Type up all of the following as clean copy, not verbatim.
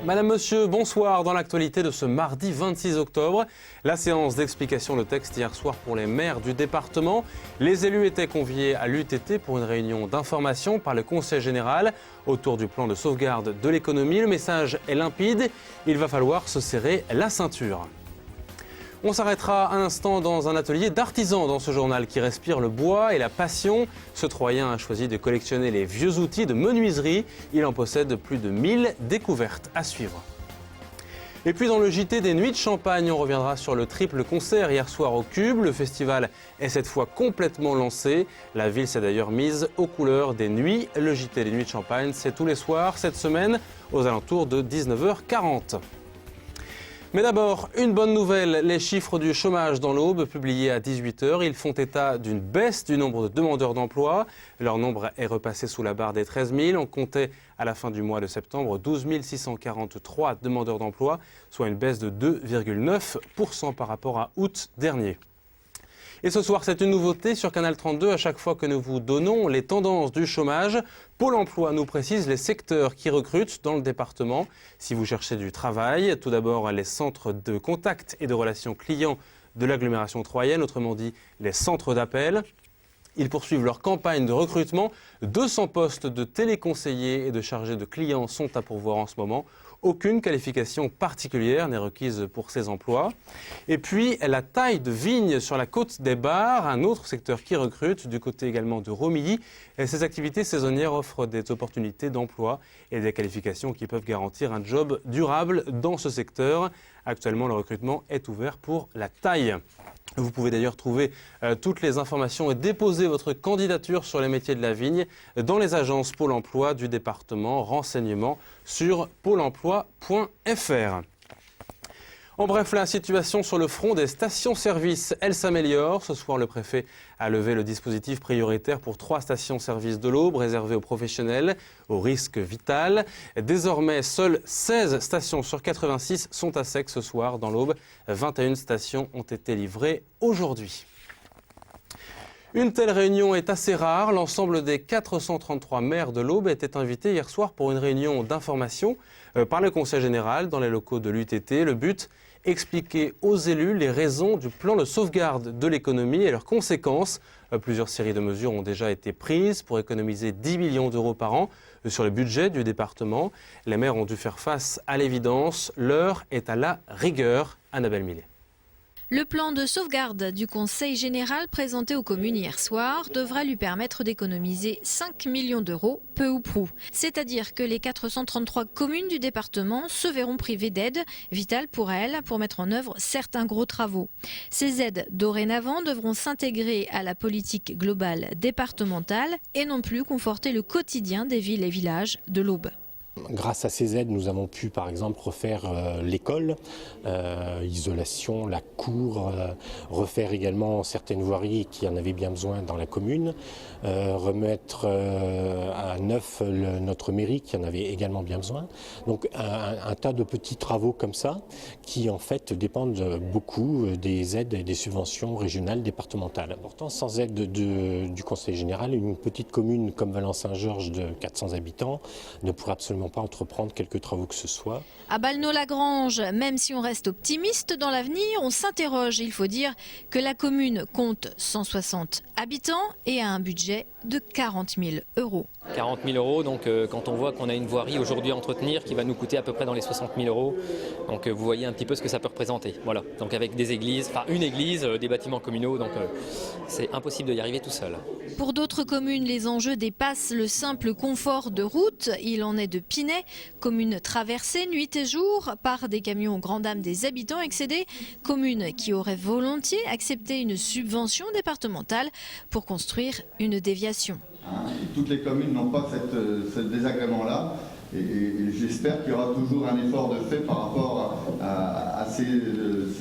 Madame, Monsieur, bonsoir. Dans l'actualité de ce mardi 26 octobre, la séance d'explication de texte hier soir pour les maires du département. Les élus étaient conviés à l'UTT pour une réunion d'information par le Conseil général autour du plan de sauvegarde de l'économie. Le message est limpide, il va falloir se serrer la ceinture. On s'arrêtera un instant dans un atelier d'artisans dans ce journal qui respire le bois et la passion. Ce Troyen a choisi de collectionner les vieux outils de menuiserie. Il en possède plus de 1000 découvertes à suivre. Et puis dans le JT des Nuits de Champagne, on reviendra sur le triple concert hier soir au Cube. Le festival est cette fois complètement lancé. La ville s'est d'ailleurs mise aux couleurs des nuits. Le JT des Nuits de Champagne, c'est tous les soirs cette semaine aux alentours de 19h40. Mais d'abord, une bonne nouvelle, les chiffres du chômage dans l'Aube publiés à 18h, ils font état d'une baisse du nombre de demandeurs d'emploi. Leur nombre est repassé sous la barre des 13 000. On comptait à la fin du mois de septembre 12 643 demandeurs d'emploi, soit une baisse de 2,9% par rapport à août dernier. Et ce soir, c'est une nouveauté sur Canal 32. À chaque fois que nous vous donnons les tendances du chômage, Pôle emploi nous précise les secteurs qui recrutent dans le département. Si vous cherchez du travail, tout d'abord les centres de contact et de relations clients de l'agglomération troyenne, autrement dit les centres d'appel. Ils poursuivent leur campagne de recrutement. 200 postes de téléconseillers et de chargés de clients sont à pourvoir en ce moment. Aucune qualification particulière n'est requise pour ces emplois. Et puis, la taille de vigne sur la côte des Bars, un autre secteur qui recrute, du côté également de Romilly. Et ces activités saisonnières offrent des opportunités d'emploi et des qualifications qui peuvent garantir un job durable dans ce secteur. Actuellement, le recrutement est ouvert pour la taille. Vous pouvez d'ailleurs trouver toutes les informations et déposer votre candidature sur les métiers de la vigne dans les agences Pôle emploi du département. Renseignements sur pôle emploi.fr. En bref, la situation sur le front des stations-service, elle s'améliore. Ce soir, le préfet a levé le dispositif prioritaire pour 3 stations-service de l'Aube réservées aux professionnels au risque vital. Désormais, seules 16 stations sur 86 sont à sec ce soir dans l'Aube. 21 stations ont été livrées aujourd'hui. Une telle réunion est assez rare. L'ensemble des 433 maires de l'Aube étaient invités hier soir pour une réunion d'information par le Conseil général dans les locaux de l'UTT. Le but, expliquer aux élus les raisons du plan de sauvegarde de l'économie et leurs conséquences. Plusieurs séries de mesures ont déjà été prises pour économiser 10 millions d'euros par an sur le budget du département. Les maires ont dû faire face à l'évidence. L'heure est à la rigueur. Annabelle Millet. Le plan de sauvegarde du Conseil général présenté aux communes hier soir devra lui permettre d'économiser 5 millions d'euros, peu ou prou. C'est-à-dire que les 433 communes du département se verront privées d'aides vitales pour elles pour mettre en œuvre certains gros travaux. Ces aides, dorénavant, devront s'intégrer à la politique globale départementale et non plus conforter le quotidien des villes et villages de l'Aube. Grâce à ces aides, nous avons pu par exemple refaire l'école, isolation, la cour, refaire également certaines voiries qui en avaient bien besoin dans la commune, remettre à neuf notre mairie qui en avait également bien besoin. Donc un tas de petits travaux comme ça qui en fait dépendent beaucoup des aides et des subventions régionales, départementales. Pourtant, sans aide du Conseil général, une petite commune comme Valence-Saint-Georges de 400 habitants ne pourrait absolument pas entreprendre quelques travaux que ce soit. À Balneau-Lagrange, même si on reste optimiste dans l'avenir, on s'interroge. Il faut dire que la commune compte 160 habitants et a un budget de 40 000 euros. 40 000 euros, donc quand on voit qu'on a une voirie aujourd'hui à entretenir qui va nous coûter à peu près dans les 60 000 euros, donc vous voyez un petit peu ce que ça peut représenter. Voilà, donc avec des églises, enfin une église, des bâtiments communaux, donc c'est impossible d'y arriver tout seul. Pour d'autres communes, les enjeux dépassent le simple confort de route. Il en est de Pinay, commune traversée nuit et jour par des camions aux grandes dames des habitants excédés, commune qui aurait volontiers accepté une subvention départementale pour construire une déviation. Toutes les communes n'ont pas ce désagrément-là et j'espère qu'il y aura toujours un effort de fait par rapport à ces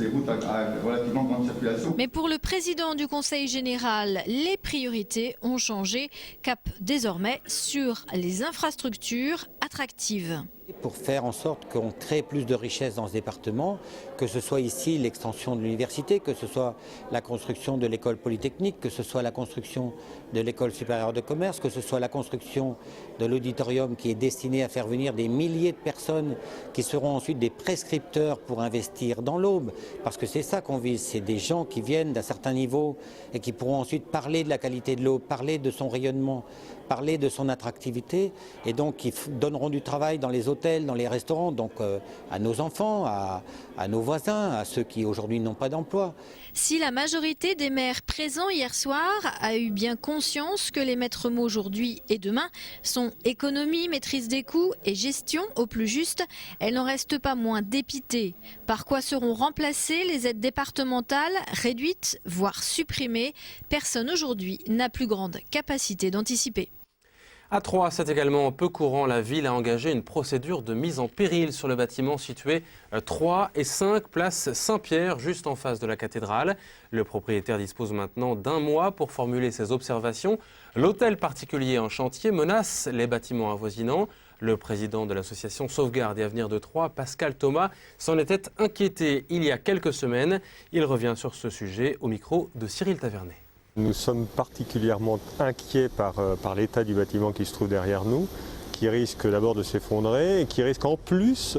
routes à relativement grande circulation. Mais pour le président du Conseil général, les priorités ont changé. Cap désormais sur les infrastructures attractives. Pour faire en sorte qu'on crée plus de richesses dans ce département, que ce soit ici l'extension de l'université, que ce soit la construction de l'école polytechnique, que ce soit la construction de l'école supérieure de commerce, que ce soit la construction de l'auditorium qui est destiné à faire venir des milliers de personnes qui seront ensuite des prescripteurs pour investir dans l'Aube. Parce que c'est ça qu'on vise, c'est des gens qui viennent d'un certain niveau et qui pourront ensuite parler de la qualité de l'Aube, parler de son rayonnement, parler de son attractivité et donc qui donneront du travail dans les hôtels, dans les restaurants, donc à nos enfants, à nos voisins, à ceux qui aujourd'hui n'ont pas d'emploi. Si la majorité des maires présents hier soir a eu bien conscience que les maîtres mots aujourd'hui et demain sont économie, maîtrise des coûts et gestion au plus juste, elle n'en reste pas moins dépitée. Par quoi seront remplacées les aides départementales, réduites, voire supprimées? Personne aujourd'hui n'a plus grande capacité d'anticiper. À Troyes, c'est également peu courant. La ville a engagé une procédure de mise en péril sur le bâtiment situé 3 et 5 place Saint-Pierre, juste en face de la cathédrale. Le propriétaire dispose maintenant d'1 mois pour formuler ses observations. L'hôtel particulier en chantier menace les bâtiments avoisinants. Le président de l'association Sauvegarde et Avenir de Troyes, Pascal Thomas, s'en était inquiété il y a quelques semaines. Il revient sur ce sujet au micro de Cyril Tavernet. Nous sommes particulièrement inquiets par l'état du bâtiment qui se trouve derrière nous, qui risque d'abord de s'effondrer et qui risque en plus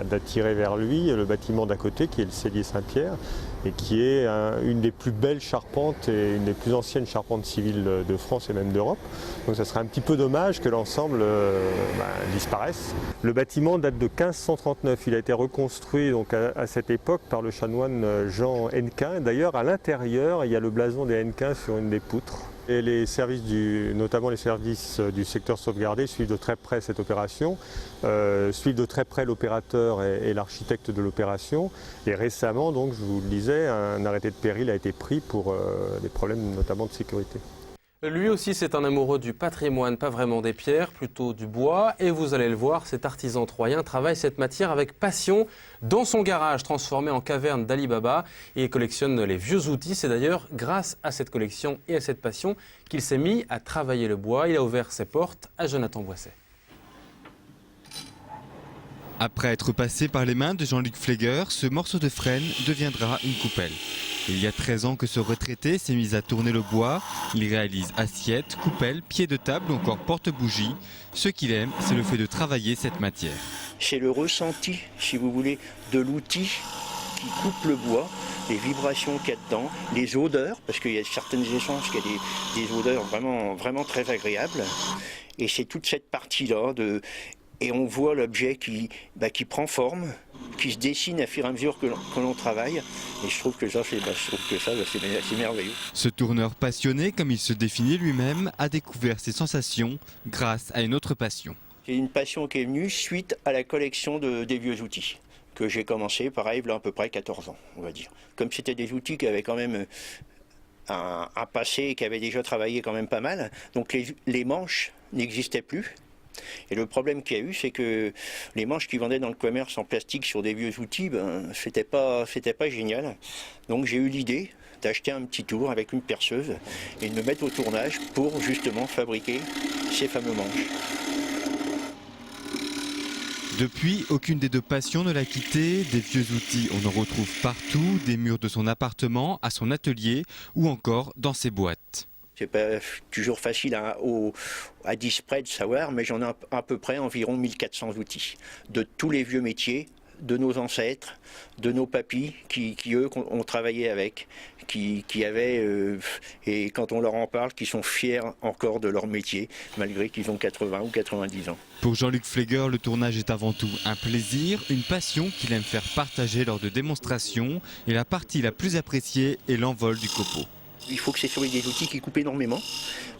d'attirer vers lui le bâtiment d'à côté qui est le Cellier Saint-Pierre et qui est une des plus belles charpentes et une des plus anciennes charpentes civiles de France et même d'Europe. Donc ça serait un petit peu dommage que l'ensemble disparaisse. Le bâtiment date de 1539, il a été reconstruit donc à cette époque par le chanoine Jean Hennequin. D'ailleurs à l'intérieur il y a le blason des Hennequin sur une des poutres. Et les services, notamment les services du secteur sauvegardé, suivent de très près cette opération, suivent de très près l'opérateur et l'architecte de l'opération. Et récemment, donc, je vous le disais, un arrêté de péril a été pris pour des problèmes notamment de sécurité. Lui aussi, c'est un amoureux du patrimoine, pas vraiment des pierres, plutôt du bois. Et vous allez le voir, cet artisan troyen travaille cette matière avec passion dans son garage transformé en caverne d'Ali Baba et collectionne les vieux outils. C'est d'ailleurs grâce à cette collection et à cette passion qu'il s'est mis à travailler le bois. Il a ouvert ses portes à Jonathan Boisset. Après être passé par les mains de Jean-Luc Fleger, ce morceau de frêne deviendra une coupelle. Il y a 13 ans que ce retraité s'est mis à tourner le bois. Il réalise assiettes, coupelles, pieds de table ou encore porte-bougies. Ce qu'il aime, c'est le fait de travailler cette matière. C'est le ressenti, si vous voulez, de l'outil qui coupe le bois, les vibrations qu'il y a dedans, les odeurs, parce qu'il y a certaines essences qui ont des odeurs vraiment très agréables. Et c'est toute cette partie-là et on voit l'objet qui prend forme, qui se dessine à fur et à mesure que l'on travaille. Et je trouve que ça, c'est merveilleux. Ce tourneur passionné, comme il se définit lui-même, a découvert ses sensations grâce à une autre passion. C'est une passion qui est venue suite à la collection des vieux outils, que j'ai commencé, pareil, là, à peu près 14 ans, on va dire. Comme c'était des outils qui avaient quand même un passé et qui avaient déjà travaillé quand même pas mal, donc les manches n'existaient plus. Et le problème qu'il y a eu, c'est que les manches qu'ils vendaient dans le commerce en plastique sur des vieux outils, c'était pas génial. Donc j'ai eu l'idée d'acheter un petit tour avec une perceuse et de me mettre au tournage pour justement fabriquer ces fameux manches. Depuis, aucune des deux passions ne l'a quitté. Des vieux outils, on en retrouve partout, des murs de son appartement, à son atelier ou encore dans ses boîtes. C'est pas toujours facile à disprès de savoir, mais j'en ai à peu près environ 1400 outils. De tous les vieux métiers, de nos ancêtres, de nos papis qui eux, ont travaillé avec, qui avaient, et quand on leur en parle, qui sont fiers encore de leur métier, malgré qu'ils ont 80 ou 90 ans. Pour Jean-Luc Fleger, le tournage est avant tout un plaisir, une passion qu'il aime faire partager lors de démonstrations. Et la partie la plus appréciée est l'envol du copeau. Il faut que ce soit des outils qui coupent énormément,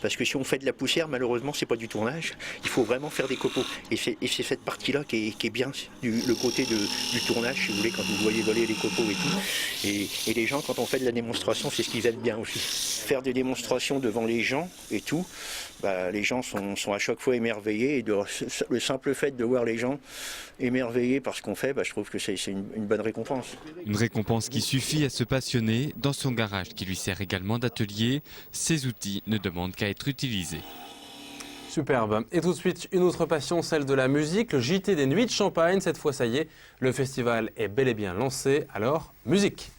parce que si on fait de la poussière, malheureusement, c'est pas du tournage. Il faut vraiment faire des copeaux. Et c'est cette partie-là qui est bien, le côté du tournage, si vous voulez, quand vous voyez voler les copeaux et tout. Et les gens, quand on fait de la démonstration, c'est ce qu'ils aiment bien aussi. Faire des démonstrations devant les gens et tout, les gens sont à chaque fois émerveillés. Et le simple fait de voir les gens émerveillés par ce qu'on fait, je trouve que c'est une bonne récompense. Une récompense qui suffit à se passionner dans son garage qui lui sert également d'atelier. Ces outils ne demandent qu'à être utilisés. Superbe. Et tout de suite, une autre passion, celle de la musique, le JT des Nuits de Champagne. Cette fois, ça y est, le festival est bel et bien lancé. Alors, musique!